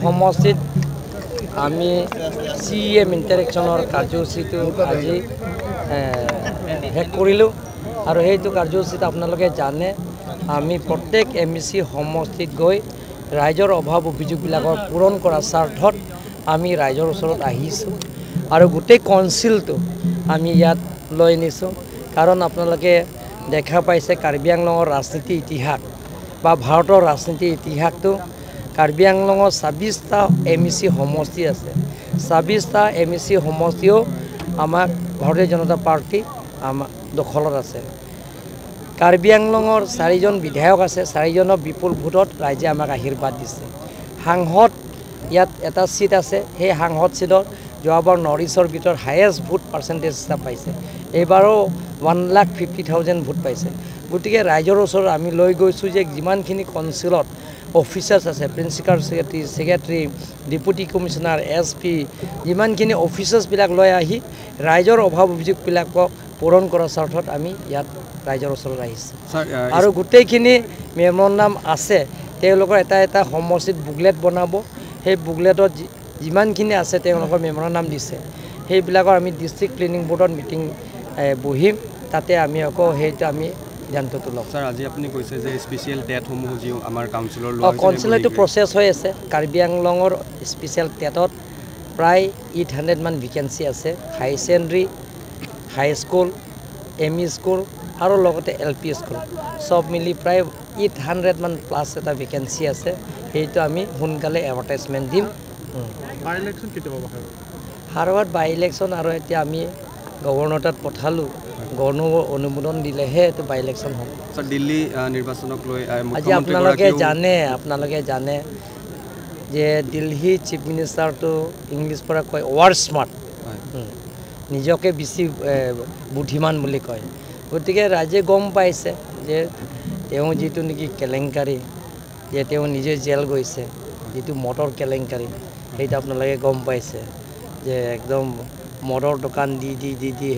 সমষ্টিত আমি CEM ইণ্টাৰেকশ্যনৰ কাৰ্যসূচীটো আজি শেষ কৰিলোঁ আৰু সেইটো কাৰ্যসূচীত আপোনালোকে জানে আমি প্ৰত্যেক MEC সমষ্টিত গৈ ৰাইজৰ অভাৱ অভিযোগবিলাকৰ পূৰণ কৰাৰ স্বাৰ্থত আমি ৰাইজৰ ওচৰত আহিছোঁ আৰু গোটেই কাউন্সিলটো আমি ইয়াত লৈ নিছোঁ কাৰণ আপোনালোকে দেখা পাইছে কাৰ্বি আংলঙৰ ৰাজনীতি ইতিহাস বা ভাৰতৰ ৰাজনীতি ইতিহাসটো কাৰ্বি আংলঙৰ 26টা MEC সমষ্টি আছে 26টা MEC সমষ্টিও আমাক ভাৰতীয় জনতা পাৰ্টি আমাৰ দখলত আছে কাৰ্বি আংলঙৰ 4জন বিধায়ক আছে 4জনৰ বিপুল ভোটত ৰাইজে আমাক আশীৰ্বাদ দিছে সাংসদ ইয়াত এটা সিট আছে সেই সাংসদ সিটত যোৱাবাৰ নৰ্থ ইষ্টৰ ভিতৰত হায়েষ্ট ভোট পাৰ্চেণ্টেজ এটা পাইছে এইবাৰো 1,50,000 ভোট পাইছে গতিকে ৰাইজৰ ওচৰত আমি লৈ গৈছোঁ যে যিমানখিনি কাউন্সিলত অফিচাৰ্ছ আছে principal secretary deputy commissioner SP যিমানখিনি অফিচাৰ্ছবিলাক লৈ আহি ৰাইজৰ অভাৱ অভিযোগবিলাকক পূৰণ কৰাৰ স্বাৰ্থত আমি ইয়াত ৰাইজৰ ওচৰত আহিছোঁ আৰু গোটেইখিনি মেম'ৰেণ্ডাম আছে তেওঁলোকৰ এটা সমষ্টিত বুকলেট বনাব সেই বুকলেটত যিমানখিনি আছে তেওঁলোকৰ মেম'ৰেণ্ডাম দিছে সেইবিলাকৰ আমি ডিষ্ট্ৰিক্ট প্লেনিং বৰ্ডত মিটিং বহিম তাতে আমি আকৌ সেইটো আমি সিদ্ধান্তটো ল'ম ছাৰ আজি আপুনি কৈছে যে স্পেচিয়েল টেটসমূহ যি আমাৰ কাউন্সিলৰ কাউন্সিলৰটো প্ৰচেছ হৈ আছে কাৰ্বি আংলঙৰ স্পেচিয়েল টেটত প্ৰায় 800 মান ভেকেঞ্চি আছে হাই ছেকেণ্ডেৰী হাই স্কুল ME স্কুল আৰু লগতে LP স্কুল সব মিলি প্ৰায় 800 মান প্লাছ এটা ভেকেঞ্চি আছে সেইটো আমি সোনকালে এডভাৰটাইজমেণ্ট দিম বাই ইলেকশ্যন কেতিয়া হ'ব হাৰৱাৰ্ড বাই ইলেকশ্যন আৰু এতিয়া আমি গভৰ্ণৰ তাত পঠালোঁ গভৰ্ণৰ অনুমোদন দিলেহে এইটো বাই ইলেকশ্যন হ'ব ছাৰ দিল্লী নিৰ্বাচনক লৈ আজি আপোনালোকে জানে যে দিল্লী চিফ মিনিষ্টাৰটো ইংলিছ পৰা কয় ৱাৰ্ড স্মাৰ্ট নিজকে বেছি বুদ্ধিমান বুলি কয় গতিকে ৰাইজে গম পাইছে যে তেওঁ যিটো নেকি কেলেংকাৰী যে তেওঁ নিজে জেল গৈছে যিটো মদৰ কেলেংকাৰী সেইটো আপোনালোকে গম পাইছে যে একদম মদৰ দোকান দি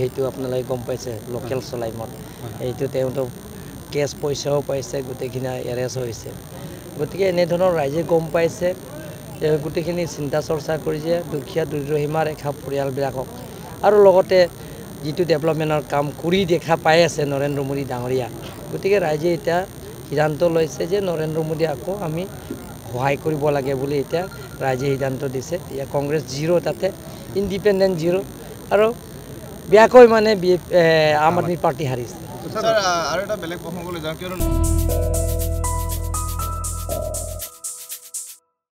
সেইটো আপোনালোকে গম পাইছে লোকেল চলাই মদ এইটো তেওঁতো কেছ পইচাও পাইছে গোটেইখিনি এৰেষ্ট হৈছে গতিকে এনেধৰণৰ ৰাইজে গম পাইছে যে গোটেইখিনি চিন্তা চৰ্চা কৰিছে দুখীয়া দৰিদ্ৰ সীমা ৰেখা পৰিয়ালবিলাকক আৰু লগতে যিটো ডেভেলপমেণ্টৰ কাম কৰি দেখা পাই আছে নৰেন্দ্ৰ মোদী ডাঙৰীয়া গতিকে ৰাইজে এতিয়া সিদ্ধান্ত লৈছে যে নৰেন্দ্ৰ মোদী আকৌ আমি সহায় কৰিব লাগে বুলি এতিয়া ৰাইজে সিদ্ধান্ত দিছে এতিয়া কংগ্ৰেছ 0 তাতে ইণ্ডিপেণ্ডেণ্ট 0 আৰু বেয়াকৈ মানে আম আদমি পাৰ্টি হাৰিছে আৰু এটা বেলেগ প্ৰসংগলৈ যাওঁ কিয়নো